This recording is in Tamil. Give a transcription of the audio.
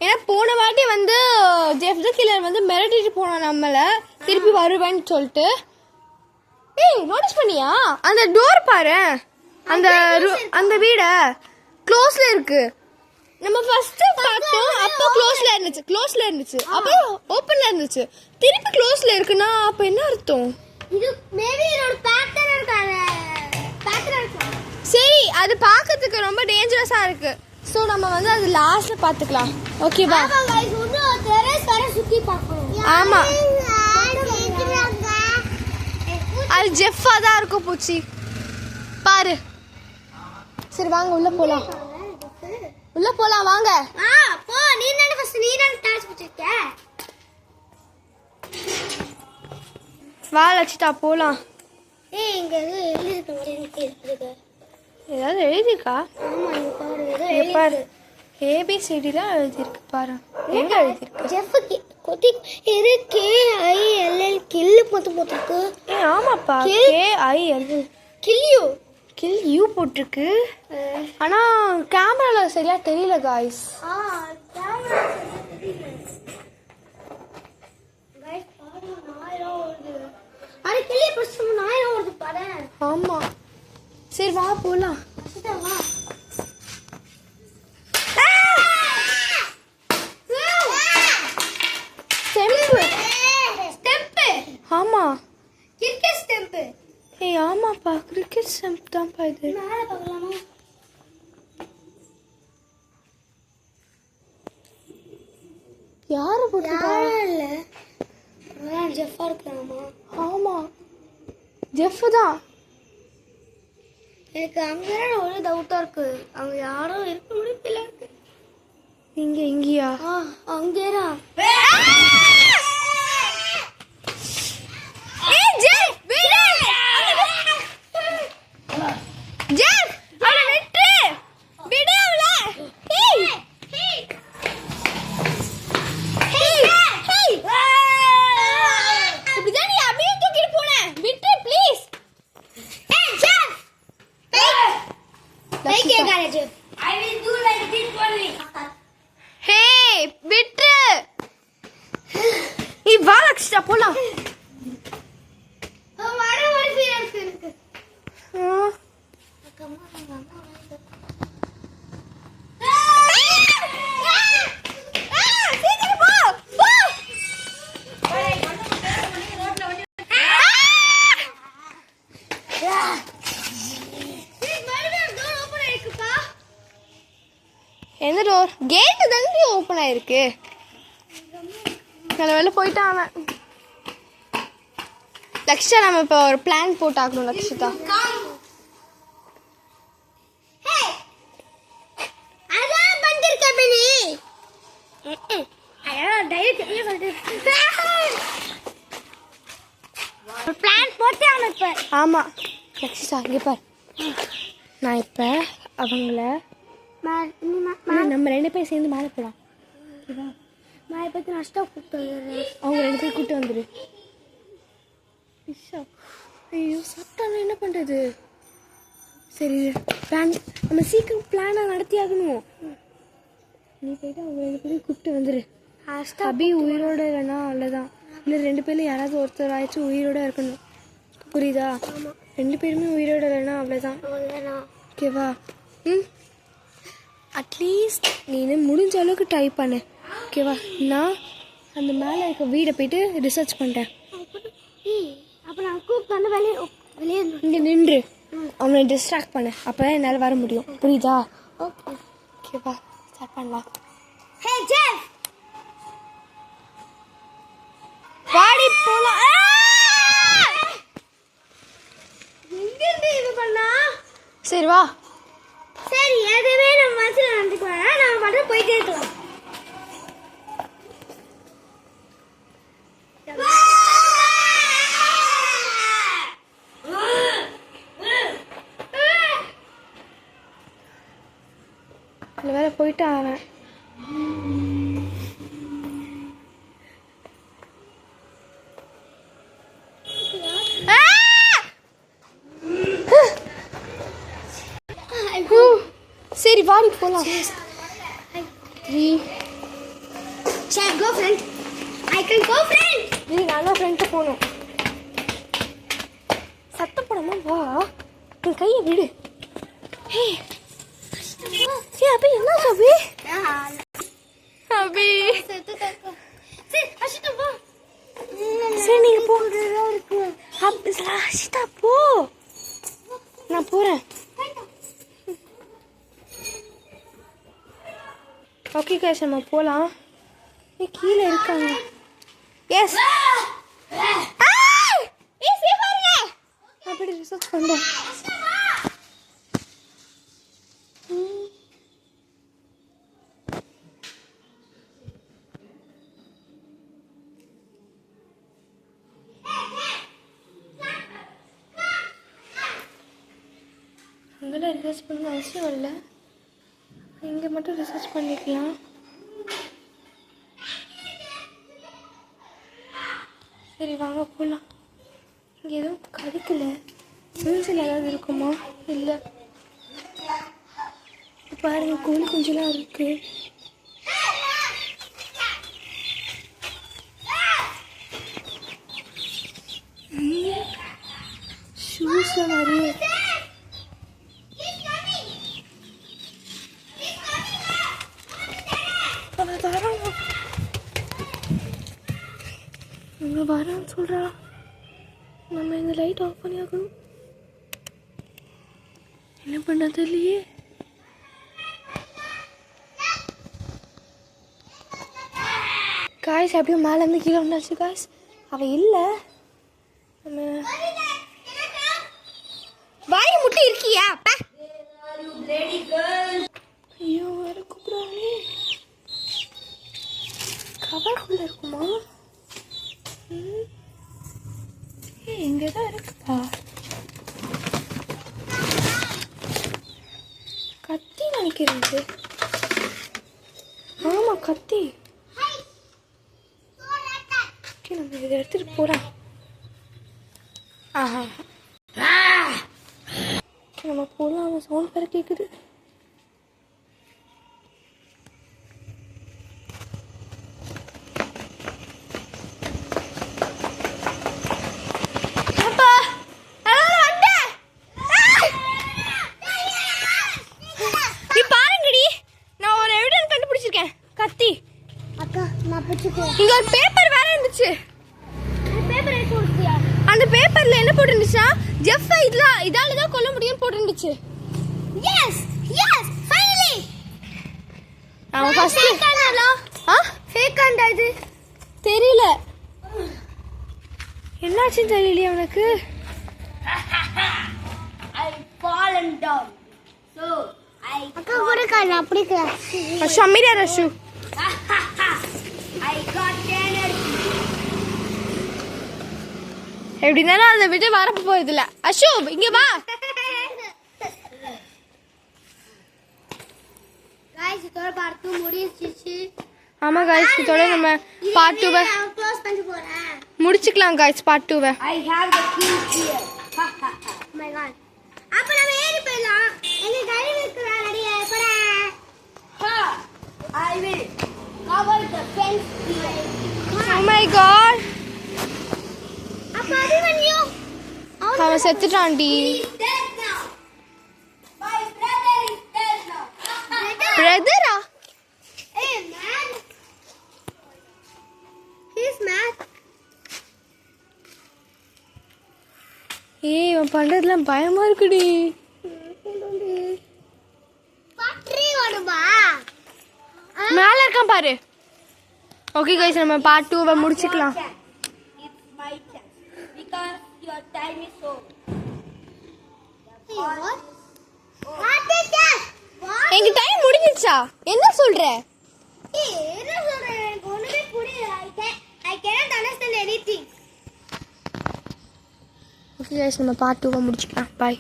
ஏன்னா போன வாட்டி வந்து ஜெஃப் த கில்லர் வந்து மிரட்டிட்டு போனான் நம்மளை திருப்பி வருவேன்னு சொல்லிட்டு. ஏய் நோட்டீஸ் பண்ணியா அந்த டோர் பாரு, அந்த வீட க்ளோஸ்ல இருக்கு. நம்ம ஃபர்ஸ்ட் பார்த்தோம் அப்போ க்ளோஸ்ல இருந்துச்சு அப்புறம் ஓப்பன்ல இருந்துச்சு, திருப்பி க்ளோஸ்ல இருக்குன்னா அப்ப என்ன அர்த்தம்? இது மேபி இதோட பேட்டர்ன் இருக்காங்க. சரி அது பார்க்கிறதுக்கு ரொம்ப டேஞ்சரஸா இருக்கு. ஸோ நம்ம வந்து அது லாஸ்ட்ல பார்த்துக்கலாம். ஓகேவா? சுத்தி பார்க்கணும். ஆமா அது ஜெஃபா தான் இருக்கும் பூச்சி பாரு. சரி வாங்க உள்ள போலாம், உள்ள போலாம் வாங்க. போ நீ தான ஃபர்ஸ்ட் நீ தான டாஸ் வச்சிருக்க. வா லட்சிதா போலாம். ஏய் இங்க எழுதிருக்கு. ஏதாவது எழுதிருக்கா? ஆமா இங்க பாரு இங்க பாரு ஏபிசிடிலாம் எழுதிருக்கு பாரு. எங்க எழுதிருக்கு? ஜெஃப் கொத்தி இது KILL கில் போட்டுருக்கு. ஏய் ஆமாப்பா KIL கில் யூ போட்டிருக்கு. ஆனா கேமரால சரியா தெரியல गाइस. கேமரா தெரியல गाइस. பாரு நாயரா வருது. அरे கிளி பிரச்சனை நாயரா வருது பாரு. ஆமா சரி வா போலாம். வா ஆமா கிரிக்கெட் ஸ்டெம்ப். ஏய் ஆமாப்பா கிரிக்கெட் ஸ்டெம்ப் தான் பா இது. மேல பார்க்கலாமா? யாரு போட்டுருக்கா? இல்ல அதான் ஜெஃபா இருக்கலாமா? ஆமா ஜெஃப் தான். எனக்கு அங்க ஒரு டவுட்டா இருக்கு, அங்க யாரும் இருக்க முடியல இருக்கு. இங்கேயா? அங்கேரா I will do like this only. Hey, விட்டு. நீ வா லக்ஷ்யா போலாம். வர ஒரு ஃபீலிங்ஸ் இருக்கு. எந்த டோர்? கேட் தானே ஓபன் ஆயிருக்கு. நல்ல வேளை போயிட்டான் அவன். லக்ஷ்யா நம்ம இப்போ ஒரு பிளான் போட்டாக்கணும் லக்ஷிதா. அதான் பண்ணிருக்க பினி. அதான் டைரக்ட் என்ன சொல்றது? ஒரு பிளான் போட்டே ஆன இப்ப. ஆமா லக்ஷிதா இங்க பாரு. நான் இப்ப அவங்கள நம்ம 2 பேரும் சேர்ந்து மேலே போலாம். ஓகேவா? நான் இப்ப நஷ்டம் கூப்பிட்டு அவங்க 2 பேரும் கூப்பிட்டு வந்துரு. ஐயோ சட்டான என்ன பண்றது? சரி பிளான் நம்ம சீக்கிரம் பிளானை நடத்தி ஆகணும். நீ போயிட்டு அவங்க 2 பேரும் கூப்பிட்டு வந்துரு. அபி உயிரோட இல்லைன்னா அவ்வளோதான். இல்லை 2 பேர்ல யாராவது ஒருத்தர் ஆயிடுச்சு உயிரோட இருக்கணும். புரியுதா? 2 பேருமே உயிரோட இல்லைன்னா அவ்வளோதான். ஓகேவா? அட்லீஸ்ட் நீ முடிஞ்ச அளவுக்கு ட்ரை பண்ணு. ஓகேவா? நான் அந்த மேலே இருக்க வீடை போயிட்டு ரிசர்ச் பண்ணிட்டேன். அப்போ நான் கூப்பிட்டு வந்து வெளியே இங்கே நின்று அவனை டிஸ்ட்ராக்ட் பண்ணு. அப்போ தான் என்னால் வர முடியும். புரியுதா? ஓகேவா ஸ்டார்ட் பண்ணலாம். ஹே ஜெஃப் வாடி போலாம். எங்கிருந்து இது பண்ணா? சரி வா. சரி எதுவே நம்ம மனசில் நடந்துக்கலாம். நம்ம மட்டும் போயிட்டே இருக்கலாம். அதில் வேற போயிட்டான் அவன். சரி வாடி போலாம். 3 சரி go friend. I can go friend. நீ நல்லா ஃப்ரெண்ட்டு போகணும். சத்தம் போடாம வா. என் கையை விடு. ஹே அபி என்ன அபி? அபி சரி அஷிதா வா. சரி நீங்க போ. அஷிதா போ. நான் போறேன். ஓகே கைஸ் நம்ம போகலாம். கீழே இருக்காங்க. எஸ் அப்படி ரிசர்ச் பண்ணுறேன். அங்கெல்லாம் ரிசர்ச் பண்ண அவசியம் இல்லை. இங்கே மட்டும் ரிசர்ச் பண்ணிக்கலாம். சரி வாங்க போகலாம். இங்கே எதுவும் கிடைக்கல. மியூசில் ஏதாவது இருக்குமா? இல்லை பாருங்க கோழி குஞ்செல்லாம் இருக்கு. ஷூஸ் நிறைய. இங்கே வரான்னு சொல்கிறா. நம்ம இந்த லைட் ஆஃப் பண்ணி ஆகணும். என்ன பண்ணது இல்லையே. காய்ஸ் அப்படியே மேலேருந்து கீழே வந்தாச்சு காய்ஸ். அவள் இல்லை. நம்ம வாய் முட்டை இருக்கியா? ஐயோ வேற கூப்பிடாங்களே. கவர்க்குள்ள இருக்குமா? இங்கே தான் இருக்குப்பா. கத்தி நினைக்கிறேன் இது. ஆமாம் கத்தி. ஓகே நம்ம இதை எடுத்துகிட்டு போகிறோம். ஆஹா நம்ம போகலாம். அவன் சவுண்ட் வேறு கேட்குது. கத்தி அக்கா நான் பிடிச்சுக்கோ. இங்க ஒரு பேப்பர் வேற இருந்துச்சு. பேப்பர் எடுத்து கொடுத்தியா? அந்த பேப்பர்ல என்ன போட்டுருந்துச்சா? ஜெஃப் இதால தான் கொல்ல முடியும்னு போட்டுருந்துச்சு. Yes yes finally. அவன் ஃபர்ஸ்ட் காணல. ஃபேக் ஆண்டா இது. தெரியல. என்னாச்சுன்னு தெரியலையே அவனுக்கு. I fallen down. So அக்கா கூட காண அப்படி கிளாஸ். ஷமிரா ரஷு. I got energy. எப்படி இருந்தாலும் அதை விட்டு வரப்போ போறது இல்ல. அஷு இங்க வா. गाइस இதோட பார்ட் 2 முடிஞ்சிச்சு. ஆமா गाइस இதோட நம்ம பார்ட் 2 க்ளோஸ் பண்ணி போறேன். முடிச்சுக்கலாம் guys part 2. I have the key here. Oh my god. அப்ப நம்ம ஏறி போலாம். எங்க கையில இருக்கிற ரெடியா போறேன். I will cover the fence here. Oh my god. அப்ப அபிமன்யு அவன் செத்துட்டான்டி. dead now. My brother is dead now. பிரதரா? Hey man. He's mad. ஏய் இவன் பண்றதுலாம் பயமா இருக்குடி. பட்ரி ஓடுமா? மேல இருக்கான் பாரு. ஓகே गाइस நம்ம பார்ட் 2 முடிச்சுக்கலாம். It's my chance because your time is over. What? What is that? What? எங்க டைம் முடிஞ்சிச்சா? என்ன சொல்ற? என்ன சொல்றேன்? எனக்கு ஒண்ணுமே புரியல. I cannot understand anything. Okay guys நம்ம பார்ட் 2 முடிச்சுக்கலாம். பை.